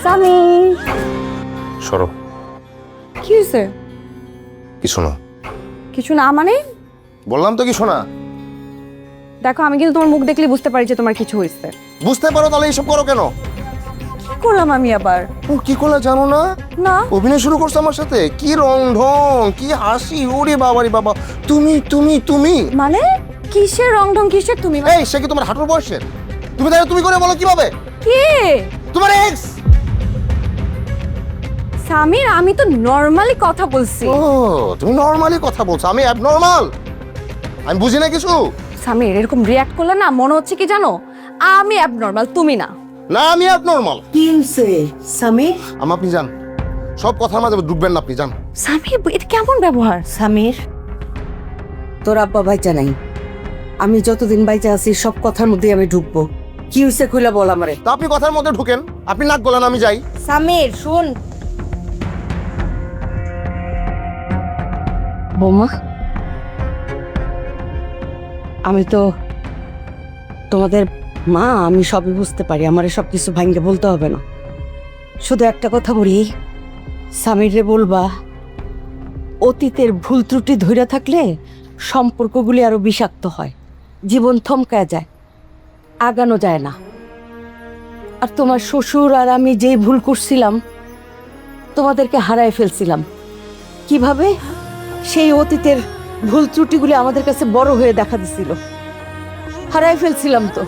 সামি সরো। কি হয়েছে? কিছু না। কিছু না মানে? বললাম তো কিছু না। দেখো আমি কিন্তু তোমার মুখ দেখলে বুঝতে পারি যে তোমার কিছু হয়েছে। বুঝতে পারো তাহলে এইসব করো কেন? কি করলাম আমি আবার? ও কি করলে জানো না? না। অভিনয় শুরু করছো আমার সাথে। কি রং ঢং, কি হাসি, ওরে বাবারে বাবা। তুমি তুমি তুমি মানে কিসের রং ঢং, কিসের তুমি? এই সে কি তোমার হাঁটুর বয়সের? তুমি তাহলে তুমি করে বলো কিভাবে? কে? তোমার এক্স। সামির আমি তো নরমালি কথা বলছি। ও তুমি নরমালি কথা বলছো, আমি অ্যাবনর্মাল? আমি বুঝি না কিছু। সামির এরকম রিয়াক্ট করলে না মনে হচ্ছে কি জানো, আমি অ্যাবনর্মাল, তুমি না। না আমি অ্যাবনর্মাল। কি হয়েছে সামির? আপনি যান, সব কথার মাঝে ঢুকবেন না, আপনি যান। সামির এটা কেমন ব্যবহার? সামির, তোর আব্বা বাইচা নাই, আমি যতদিন বাইচা আছি সব কথার মধ্যে আমি ঢুকবো। কি হয়েছে খুলে বল আমারে। তা আপনি কথার মধ্যে ঢুকেন, আপনি নাক গলান, আমি যাই। সামির শুন। বৌমা আমি তো তোমাদের মা, আমি সবই বুঝতে পারি, আমারে সব কিছু ভাঙ্গে বলতে হবে না। শুধু একটা কথা বলি, সামিরে বলবা অতীতের ভুল ত্রুটি ধইরা থাকলে সম্পর্কগুলি আরো বিষাক্ত হয়, জীবন থমকায় যায়, আগানো যায় না। আর তোমার শ্বশুর আর আমি যেই ভুল করছিলাম, তোমাদেরকে হারায় ফেলছিলাম। কিভাবে? সেই অতীতের ভুল ত্রুটিগুলি আমাদের কাছে বড় হয়ে দেখা দিছিল, হারায় ফেলছিলাম। তো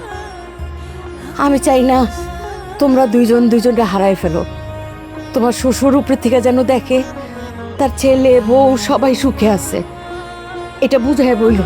আমি চাই না তোমরা দুইজন দুইজনকে হারায় ফেলো। তোমার শ্বশুর উপরে থেকে যেন দেখে তার ছেলে বউ সবাই সুখে আছে, এটা বুঝায় বইল।